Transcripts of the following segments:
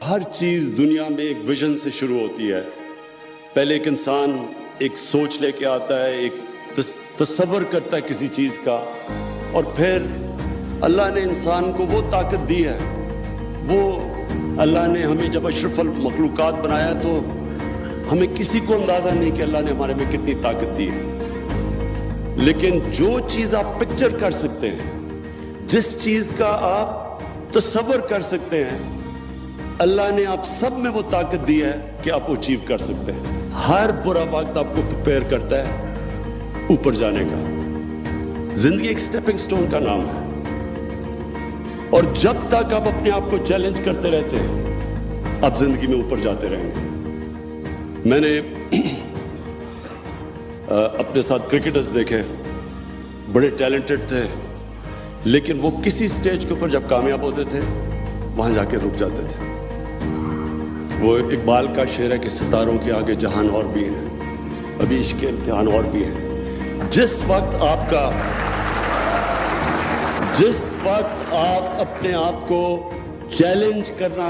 ہر چیز دنیا میں ایک ویژن سے شروع ہوتی ہے. پہلے ایک انسان ایک سوچ لے کے آتا ہے, ایک تصور کرتا ہے کسی چیز کا, اور پھر اللہ نے انسان کو وہ طاقت دی ہے. وہ اللہ نے ہمیں جب اشرف المخلوقات بنایا تو ہمیں کسی کو اندازہ نہیں کہ اللہ نے ہمارے میں کتنی طاقت دی ہے. لیکن جو چیز آپ پکچر کر سکتے ہیں, جس چیز کا آپ تصور کر سکتے ہیں, اللہ نے آپ سب میں وہ طاقت دی ہے کہ آپ وہ اچیو کر سکتے ہیں. ہر برا وقت آپ کو پریپیئر کرتا ہے اوپر جانے کا. زندگی ایک سٹیپنگ سٹون کا نام ہے, اور جب تک آپ اپنے آپ کو چیلنج کرتے رہتے ہیں آپ زندگی میں اوپر جاتے رہیں گے. میں نے اپنے ساتھ کرکٹرز دیکھے, بڑے ٹیلنٹڈ تھے, لیکن وہ کسی سٹیج کے اوپر جب کامیاب ہوتے تھے وہاں جا کے رک جاتے تھے. وہ اقبال کا شعر ہے کہ ستاروں کے آگے جہان اور بھی ہیں, ابھی عشق کے امتحان اور بھی ہیں. جس وقت آپ اپنے آپ کو چیلنج کرنا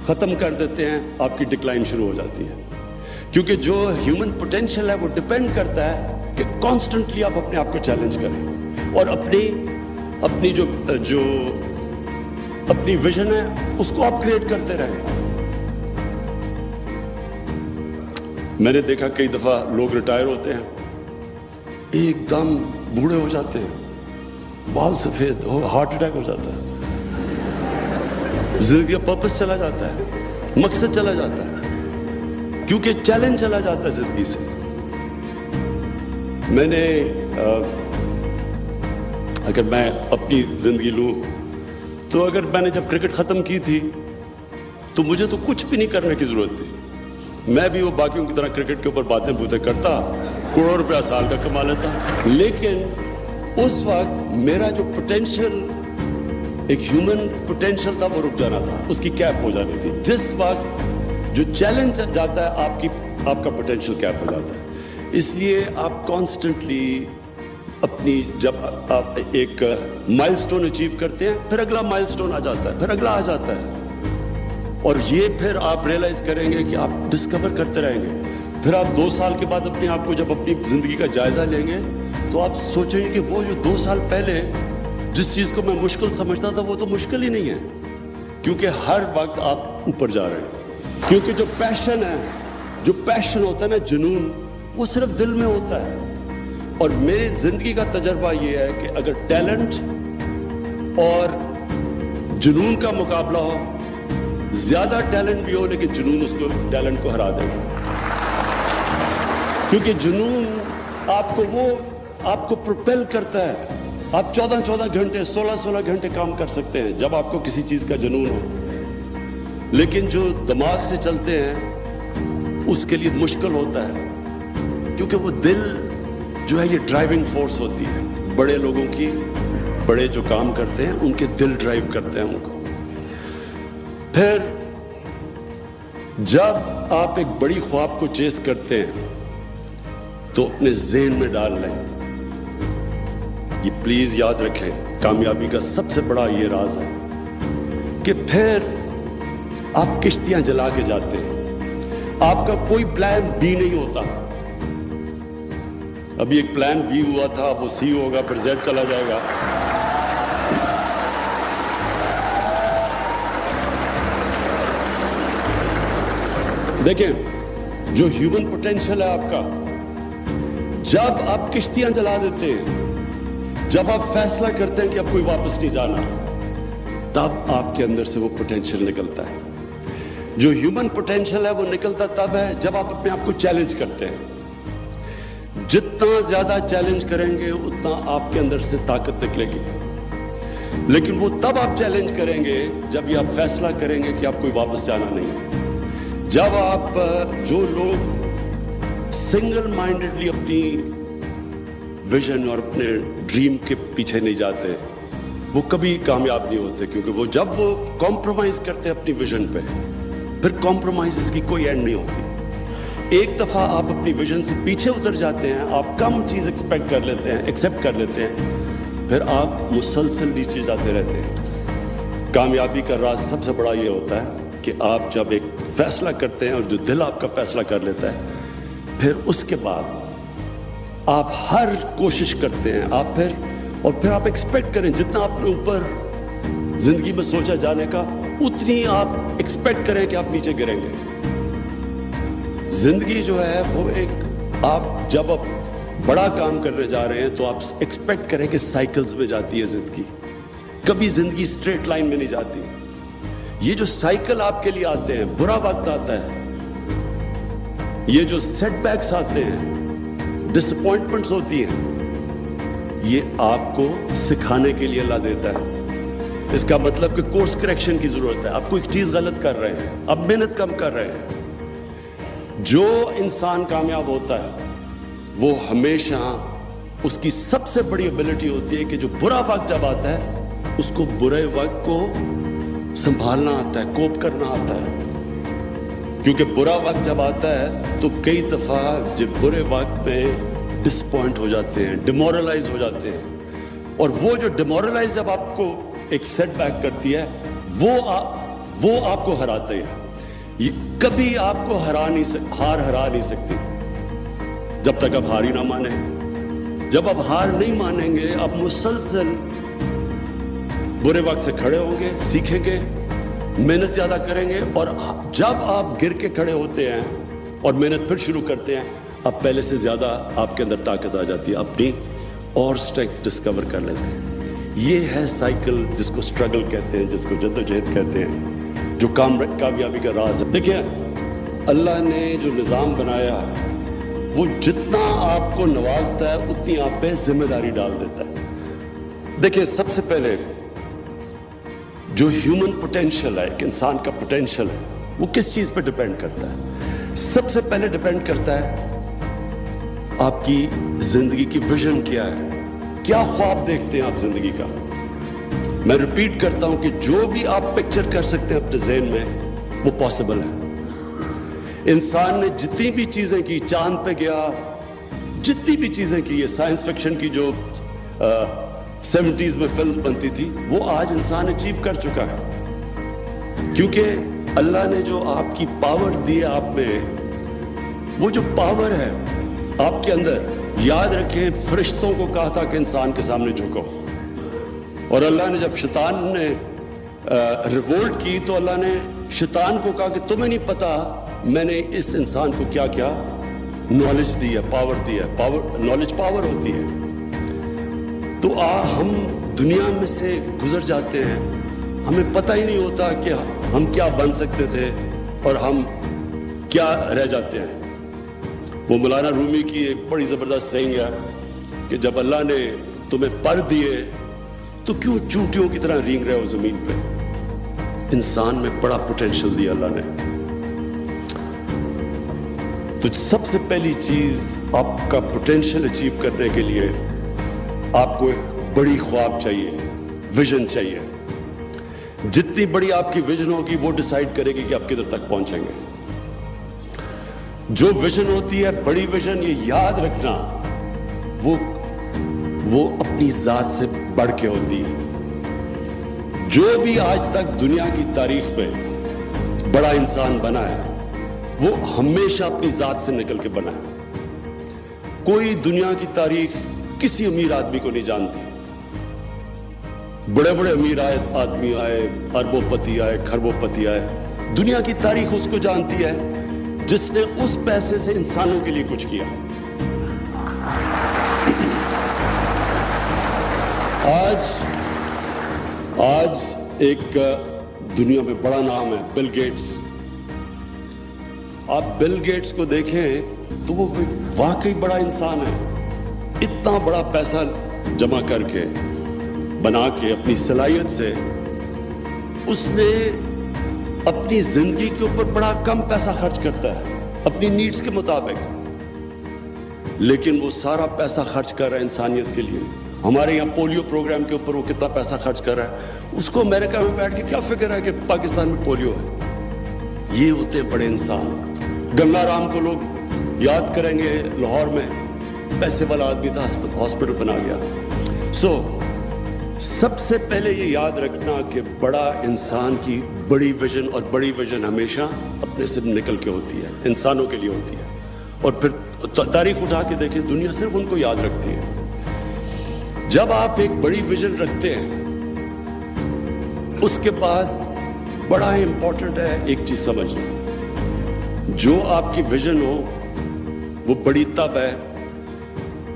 ختم کر دیتے ہیں, آپ کی ڈکلائن شروع ہو جاتی ہے. کیونکہ جو ہیومن پوٹینشیل ہے وہ ڈیپینڈ کرتا ہے کہ کانسٹنٹلی آپ اپنے آپ کو چیلنج کریں اور اپنی جو اپنی ویژن ہے اس کو اپ گریڈ کرتے رہیں. میں نے دیکھا کئی دفعہ لوگ ریٹائر ہوتے ہیں, ایک دم بوڑھے ہو جاتے ہیں, بال سفید ہو, ہارٹ اٹیک ہو جاتا ہے, زندگی کا پرپس چلا جاتا ہے, مقصد چلا جاتا ہے, کیونکہ چیلنج چلا جاتا ہے زندگی سے. میں نے اگر میں اپنی زندگی لوں تو اگر میں نے جب کرکٹ ختم کی تھی تو مجھے تو کچھ بھی نہیں کرنے کی ضرورت تھی. میں بھی وہ باقیوں کی طرح کرکٹ کے اوپر باتیں بوتیں کرتا, کروڑ روپیہ سال کا کما لیتا, لیکن اس وقت میرا جو پوٹینشیل, ایک ہیومن پوٹینشیل تھا, وہ رک جانا تھا, اس کی کیپ ہو جانی تھی. جس وقت جو چیلنج جاتا ہے آپ کا پوٹینشیل کیپ ہو جاتا ہے. اس لیے آپ کانسٹنٹلی اپنی, جب آپ ایک مائل سٹون اچیو کرتے ہیں پھر اگلا مائل سٹون آ جاتا ہے, پھر اگلا آ جاتا ہے, اور یہ پھر آپ ریئلائز کریں گے کہ آپ ڈسکور کرتے رہیں گے. پھر آپ 2 سال کے بعد اپنے آپ کو جب اپنی زندگی کا جائزہ لیں گے تو آپ سوچیں گے کہ وہ جو 2 سال پہلے جس چیز کو میں مشکل سمجھتا تھا وہ تو مشکل ہی نہیں ہے, کیونکہ ہر وقت آپ اوپر جا رہے ہیں. کیونکہ جو پیشن ہوتا ہے نا, جنون, وہ صرف دل میں ہوتا ہے. اور میری زندگی کا تجربہ یہ ہے کہ اگر ٹیلنٹ اور جنون کا مقابلہ ہو, زیادہ ٹیلنٹ بھی ہو لیکن جنون اس کو ٹیلنٹ کو ہرا دے گا. کیونکہ جنون آپ کو پروپیل کرتا ہے. آپ 14 گھنٹے 16 گھنٹے کام کر سکتے ہیں جب آپ کو کسی چیز کا جنون ہو, لیکن جو دماغ سے چلتے ہیں اس کے لیے مشکل ہوتا ہے, کیونکہ وہ دل جو ہے یہ ڈرائیونگ فورس ہوتی ہے. بڑے لوگوں کی, بڑے جو کام کرتے ہیں ان کے دل ڈرائیو کرتے ہیں ان کو. پھر جب آپ ایک بڑی خواب کو چیز کرتے ہیں تو اپنے ذہن میں ڈال لیں, یہ پلیز یاد رکھیں, کامیابی کا سب سے بڑا یہ راز ہے کہ پھر آپ کشتیاں جلا کے جاتے ہیں. آپ کا کوئی پلان بی نہیں ہوتا. ابھی ایک پلان بی ہوا تھا, وہ سی ہوگا, پھر زیڈ چلا جائے گا. دیکھیں, جو ہیومن پوٹینشیل ہے آپ کا, جب آپ کشتیاں جلا دیتے ہیں, جب آپ فیصلہ کرتے ہیں کہ اب کوئی واپس نہیں جانا, تب آپ کے اندر سے وہ پوٹینشیل نکلتا ہے. جو ہیومن پوٹینشیل ہے وہ نکلتا تب ہے جب آپ اپنے آپ کو چیلنج کرتے ہیں. جتنا زیادہ چیلنج کریں گے اتنا آپ کے اندر سے طاقت نکلے گی. لیکن وہ تب آپ چیلنج کریں گے جب یہ آپ فیصلہ کریں گے کہ آپ کوئی واپس جانا نہیں ہے. جب آپ, جو لوگ سنگل مائنڈڈلی اپنی ویژن اور اپنے ڈریم کے پیچھے نہیں جاتے, وہ کبھی کامیاب نہیں ہوتے. کیونکہ جب وہ کمپرومائز کرتے ہیں اپنی ویژن پہ, پھر کمپرومائز کی کوئی اینڈ نہیں ہوتی. ایک دفعہ آپ اپنی ویژن سے پیچھے اتر جاتے ہیں, آپ کم چیز ایکسپیکٹ کر لیتے ہیں, ایکسیپٹ کر لیتے ہیں, پھر آپ مسلسل نیچے جاتے رہتے ہیں. کامیابی کا راز سب سے بڑا یہ ہوتا ہے کہ آپ جب ایک فیصلہ کرتے ہیں اور جو دل آپ کا فیصلہ کر لیتا ہے، پھر اس کے بعد آپ ہر کوشش کرتے ہیں، پھر آپ ایکسپیکٹ کریں جتنا آپ نے اوپر زندگی میں سوچا جانے کا، اتنی آپ ایکسپیکٹ کریں کہ آپ نیچے گریں گے. زندگی جو ہے وہ آپ جب بڑا کام کرنے جا رہے ہیں تو آپ ایکسپیکٹ کریں کہ سائیکلز میں جاتی ہے زندگی، کبھی زندگی اسٹریٹ لائن میں نہیں جاتی. یہ جو سائیکل آپ کے لیے آتے ہیں، برا وقت آتا ہے، یہ جو سیٹ بیکس آتے ہیں، ڈس اپوائنٹمنٹس ہوتی ہیں، یہ آپ کو سکھانے کے لیے اللہ دیتا ہے. اس کا مطلب کہ کورس کریکشن کی ضرورت ہے. آپ کو ایک چیز غلط کر رہے ہیں، اب محنت کم کر رہے ہیں. جو انسان کامیاب ہوتا ہے وہ ہمیشہ اس کی سب سے بڑی ایبلٹی ہوتی ہے کہ جو برا وقت جب آتا ہے اس کو برے وقت کو سنبھالنا آتا ہے، کوپ کرنا آتا ہے. کیونکہ برا وقت جب آتا ہے تو کئی دفعہ جب برے وقت میں ڈس پوائنٹ ہو جاتے ہیں، ڈیمورلائز ہو جاتے ہیں، اور وہ جو ڈیمورلائز جب آپ کو ایک سیٹ بیک کرتی ہے وہ آپ کو ہراتے ہیں. یہ کبھی آپ کو ہرا نہیں سکتی جب تک آپ ہار ہی نہ مانیں. جب آپ ہار نہیں مانیں گے، آپ مسلسل برے وقت سے کھڑے ہوں گے، سیکھیں گے، محنت زیادہ کریں گے، اور جب آپ گر کے کھڑے ہوتے ہیں اور محنت پھر شروع کرتے ہیں، اب پہلے سے زیادہ آپ کے اندر طاقت آ جاتی ہے، اپنی اور اسٹرینگتھ ڈسکور کر لیتے ہیں. یہ ہے سائیکل جس کو اسٹرگل کہتے ہیں، جس کو جدوجہد کہتے ہیں، جو کامیابی کا راز ہے. دیکھیں، اللہ نے جو نظام بنایا ہے وہ جتنا آپ کو نوازتا ہے اتنی آپ پہ ذمہ داری ڈال دیتا ہے. دیکھیں، سب سے پہلے جو ہیومن پوٹینشیل ہے، ایک انسان کا پوٹینشیل ہے، وہ کس چیز پہ ڈیپینڈ کرتا ہے؟ سب سے پہلے ڈیپینڈ کرتا ہے آپ کی زندگی کی ویژن کیا ہے، کیا خواب دیکھتے ہیں آپ زندگی کا. میں ریپیٹ کرتا ہوں کہ جو بھی آپ پکچر کر سکتے ہیں اپنے ذہن میں وہ پاسبل ہے. انسان نے جتنی بھی چیزیں کی، چاند پہ گیا، جتنی بھی چیزیں کی، یہ سائنس فکشن کی جو 70s میں فلم بنتی تھی، وہ آج انسان اچیو کر چکا ہے. کیونکہ اللہ نے جو آپ کی پاور دی ہے آپ میں، وہ جو پاور ہے آپ کے اندر، یاد رکھیں فرشتوں کو کہا تھا کہ انسان کے سامنے جھکو، اور اللہ نے جب شیطان نے ریوولٹ کی تو اللہ نے شیطان کو کہا کہ تمہیں نہیں پتا میں نے اس انسان کو کیا کیا نالج دی ہے، پاور دی ہے. نالج پاور ہوتی ہے. تو ہم دنیا میں سے گزر جاتے ہیں، ہمیں پتہ ہی نہیں ہوتا کہ ہم کیا بن سکتے تھے اور ہم کیا رہ جاتے ہیں. وہ مولانا رومی کی ایک بڑی زبردست سینگ ہے کہ جب اللہ نے تمہیں پر دیے تو کیوں چونٹیوں کی طرح رینگ رہے ہو زمین پہ. انسان میں بڑا پوٹینشیل دیا اللہ نے. تو سب سے پہلی چیز، آپ کا پوٹینشیل اچیو کرنے کے لیے آپ کو ایک بڑی خواب چاہیے، ویژن چاہیے. جتنی بڑی آپ کی ویژن ہوگی وہ ڈیسائیڈ کرے گی کہ آپ کدھر تک پہنچیں گے. جو ویژن ہوتی ہے، بڑی ویژن، یہ یاد رکھنا، وہ اپنی ذات سے بڑھ کے ہوتی ہے. جو بھی آج تک دنیا کی تاریخ میں بڑا انسان بنا ہے وہ ہمیشہ اپنی ذات سے نکل کے بنا ہے. کوئی دنیا کی تاریخ کسی امیر آدمی کو نہیں جانتی. بڑے بڑے امیر آدمی آئے، اربوں پتی آئے، کھربوں پتی آئے، دنیا کی تاریخ اس کو جانتی ہے جس نے اس پیسے سے انسانوں کے لیے کچھ کیا. آج ایک دنیا میں بڑا نام ہے بل گیٹس. آپ بل گیٹس کو دیکھیں تو وہ واقعی بڑا انسان ہے. اتنا بڑا پیسہ جمع کر کے، بنا کے، اپنی صلاحیت سے اس نے اپنی زندگی کے اوپر بڑا کم پیسہ خرچ کرتا ہے اپنی نیڈز کے مطابق، لیکن وہ سارا پیسہ خرچ کر رہا ہے انسانیت کے لیے. ہمارے یہاں پولیو پروگرام کے اوپر وہ کتنا پیسہ خرچ کر رہا ہے. اس کو امریکہ میں بیٹھ کے کیا فکر ہے کہ پاکستان میں پولیو ہے. یہ ہوتے ہیں بڑے انسان. گنگا رام کو لوگ یاد کریں گے، لاہور میں پیسے والا آدمی تھا، ہاسپٹل بنا گیا. سب سے پہلے یہ یاد رکھنا کہ بڑا انسان کی بڑی ویژن اور بڑی ویژن ہمیشہ اپنے سے نکل کے ہوتی ہے, انسانوں کے لیے ہوتی ہے. اور پھر تاریخ اٹھا کے دیکھیں, دنیا صرف ان کو یاد رکھتی ہے. جب آپ ایک بڑی ویژن رکھتے ہیں, اس کے بعد بڑا امپورٹنٹ ہے ایک چیز سمجھنا, جو آپ کی ویژن ہو وہ بڑی تب ہے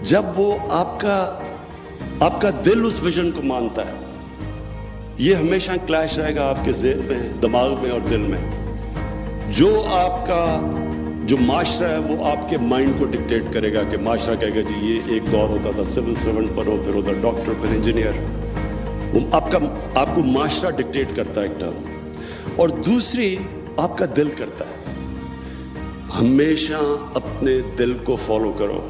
جب وہ آپ کا دل اس ویژن کو مانتا ہے. یہ ہمیشہ کلیش رہے گا آپ کے ذہن میں, دماغ میں اور دل میں. جو معاشرہ ہے وہ آپ کے مائنڈ کو ڈکٹیٹ کرے گا کہ معاشرہ کہے گا جی یہ ایک دور ہوتا تھا سول سرونٹ پر ہو, پھر ہوتا ڈاکٹر, پھر انجینئر. وہ آپ کو معاشرہ ڈکٹیٹ کرتا ہے ایک ٹرم, اور دوسری آپ کا دل کرتا ہے. ہمیشہ اپنے دل کو فالو کرو.